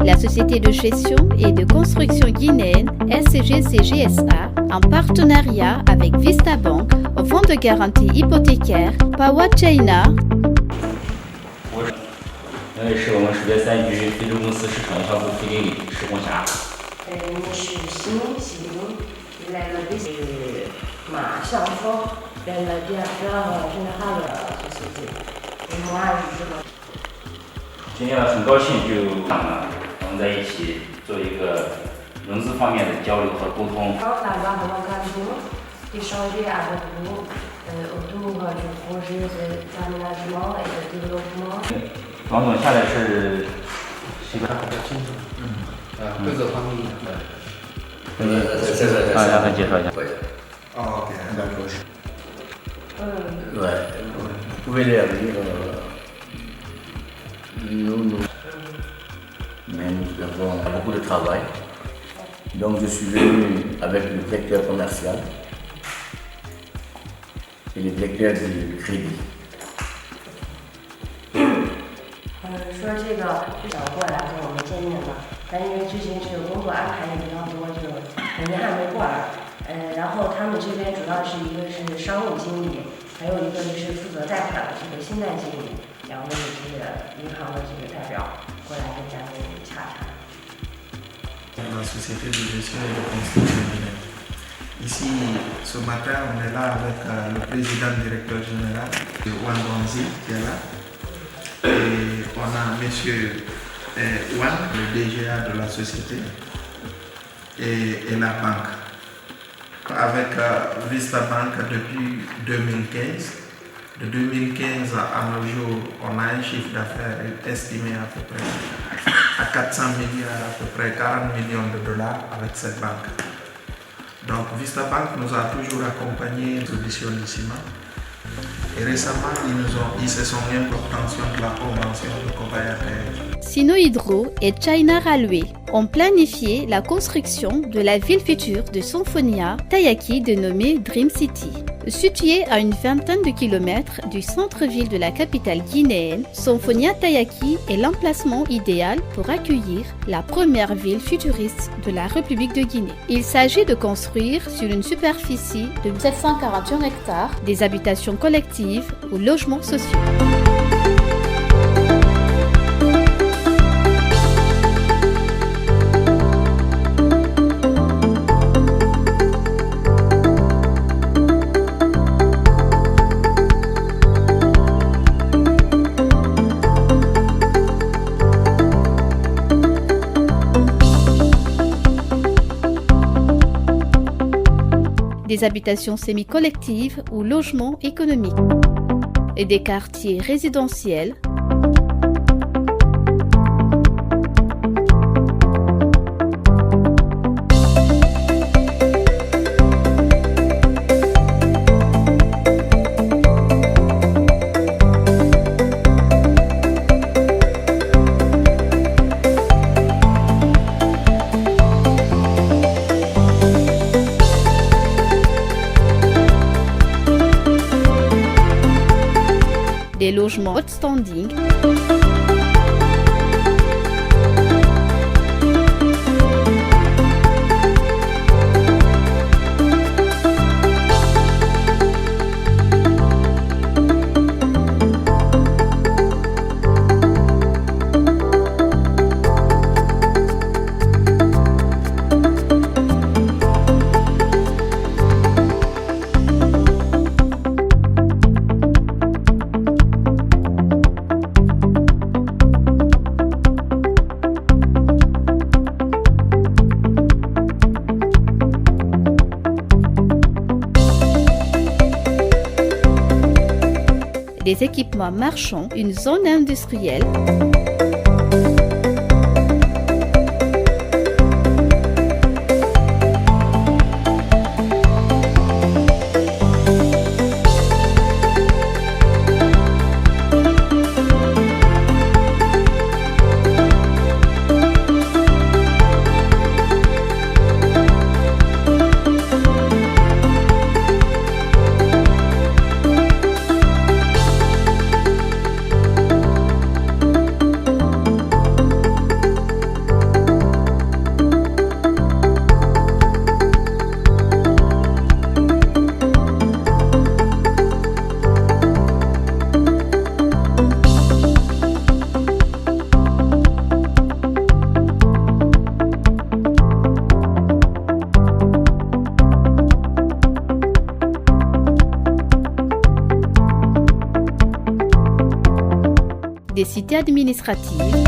la société de gestion et de construction guinéenne SCG-CGSA, en partenariat avec Vista Bank, au fonds de garantie hypothécaire Pawa China. 是我们识别3局非洲公司市场营销部副经理石红霞。我是新来了的是马向峰，来了directeur général de la société。moi je suis。今天很高兴我们在一起做一个融资方面的交流和沟通。échanger avec vous autour du projet d'aménagement et de développement。王总下来是谁的？各个方面让他介绍一下。OK， d'accord。Ouais, vous pouvez les lire. Mais nous avons beaucoup de travail. Donc je suis venu avec le directeur commercial et le directeur du crédit. 说这个是想过来跟我们见面嘛，但因为之前这个工作安排也比较多，就很遗憾没过来。然后他们这边主要是一个是商务经理，还有一个就是负责贷款的这个信贷经理，2位这个银行的这个代表过来跟咱们洽谈。La société de gestion et de construction guinéenne. Ici, ce matin, on est là avec le président directeur général de Wan Bonzi qui est là. Et on a M. Wan, le DGA de la société, et la banque. Avec Vista Bank depuis 2015. De 2015 à nos jours, on a un chiffre d'affaires estimé à peu près à 400 milliards, à peu près 40 millions de dollars avec cette banque. Donc Vista Bank nous a toujours accompagnés dans l'audition du ciment. Et récemment, ils se sont mis pour tension de la convention de Cobaya. Sino Hydro et China Railway ont planifié la construction de la ville future de Sonfonia Tayaki dénommée Dream City. Située à une vingtaine de kilomètres du centre-ville de la capitale guinéenne, Sonfonia Tayaki est l'emplacement idéal pour accueillir la première ville futuriste de la République de Guinée. Il s'agit de construire sur une superficie de 741 hectares des habitations collectives ou logements sociaux. Des habitations semi-collectives ou logements économiques et des quartiers résidentiels. Des logements haute standing, des équipements marchands, une zone industrielle, facilités administratives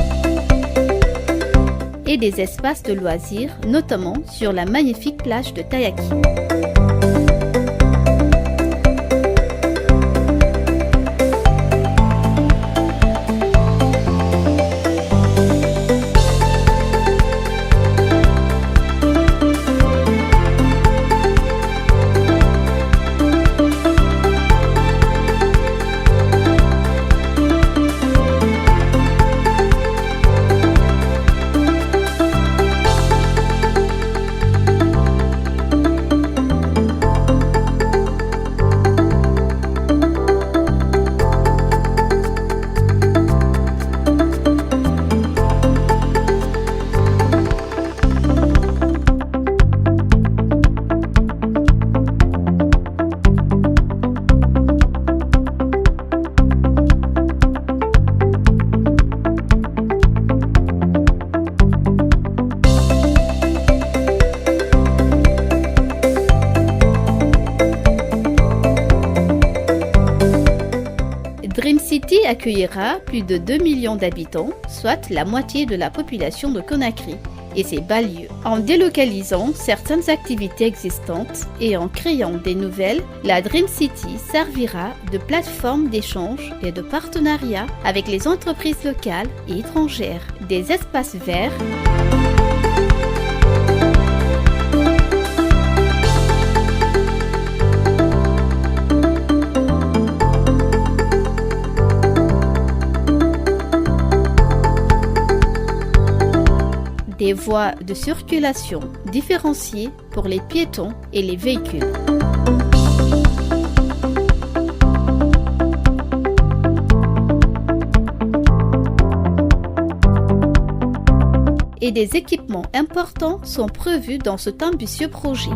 et des espaces de loisirs, notamment sur la magnifique plage de Tayaki. Dream City accueillera plus de 2 millions d'habitants, soit la moitié de la population de Conakry et ses banlieues. En délocalisant certaines activités existantes et en créant des nouvelles, la Dream City servira de plateforme d'échange et de partenariat avec les entreprises locales et étrangères, des espaces verts, des voies de circulation différenciées pour les piétons et les véhicules. Et des équipements importants sont prévus dans cet ambitieux projet.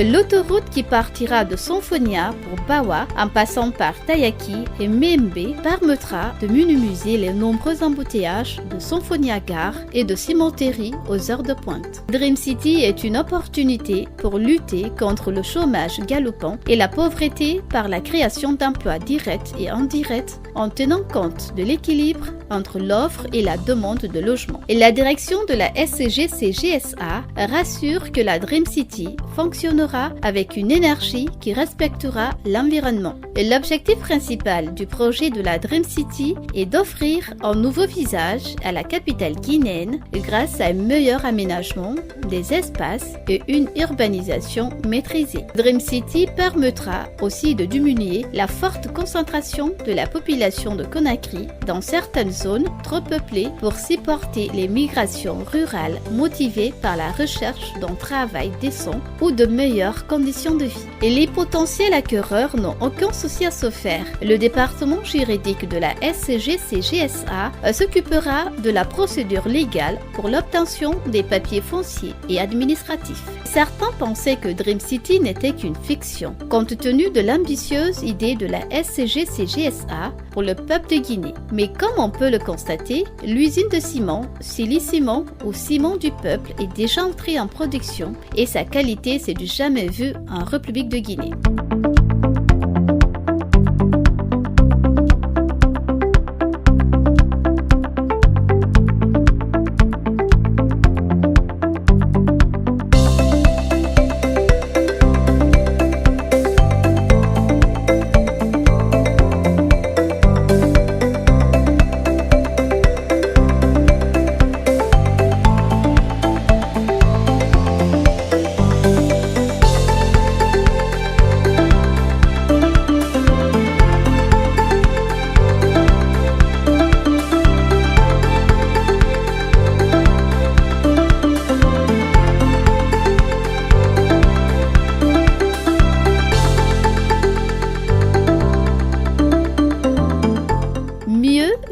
L'autoroute qui partira de Sonfonia pour Bawa en passant par Tayaki et Membe permettra de minimiser les nombreux embouteillages de Sonfonia Gare et de Cimenterie aux heures de pointe. Dream City est une opportunité pour lutter contre le chômage galopant et la pauvreté par la création d'emplois directs et indirects en tenant compte de l'équilibre entre l'offre et la demande de logement. Et la direction de la SCGC-GSA rassure que la Dream City fonctionnera avec une énergie qui respectera l'environnement. Et l'objectif principal du projet de la Dream City est d'offrir un nouveau visage à la capitale guinéenne grâce à un meilleur aménagement des espaces et une urbanisation maîtrisée. Dream City permettra aussi de diminuer la forte concentration de la population de Conakry dans certaines zones trop peuplées pour supporter les migrations rurales motivées par la recherche d'un travail décent ou de meilleures conditions de vie. Et les potentiels acquéreurs n'ont aucun souci à se faire. Le département juridique de la SCG-CGSA s'occupera de la procédure légale pour l'obtention des papiers fonciers et administratifs. Certains pensaient que Dream City n'était qu'une fiction, compte tenu de l'ambitieuse idée de la SCG-CGSA pour le peuple de Guinée. Mais comme on peut le constater, l'usine de ciment, Sili Ciment ou Ciment du Peuple est déjà entrée en production et sa qualité s'est du jamais vue en République de Guinée.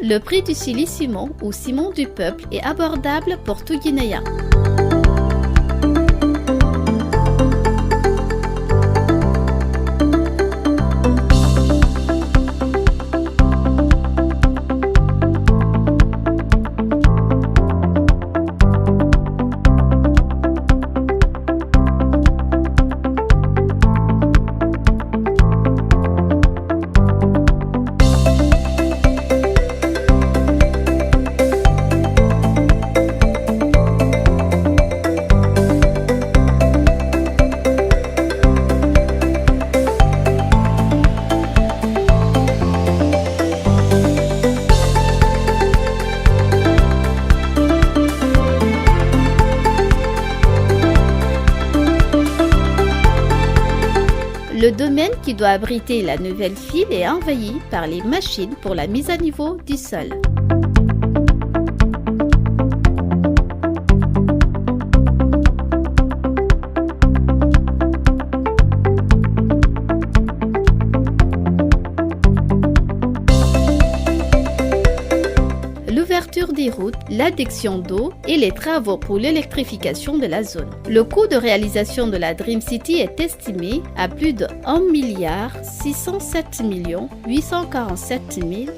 Le prix du Sili Ciment ou Ciment du Peuple est abordable pour tout Guinéen. Le domaine qui doit abriter la nouvelle ville est envahi par les machines pour la mise à niveau du sol. L'ouverture des routes, l'adduction d'eau et les travaux pour l'électrification de la zone. Le coût de réalisation de la Dream City est estimé à plus de 1,607 847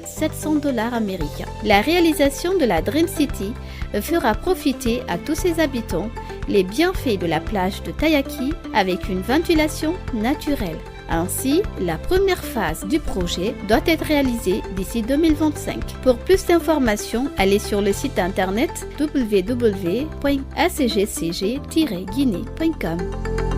700 $ américains. La réalisation de la Dream City fera profiter à tous ses habitants les bienfaits de la plage de Tayaki avec une ventilation naturelle. Ainsi, la première phase du projet doit être réalisée d'ici 2025. Pour plus d'informations, allez sur le site internet www.acgcg-guinée.com.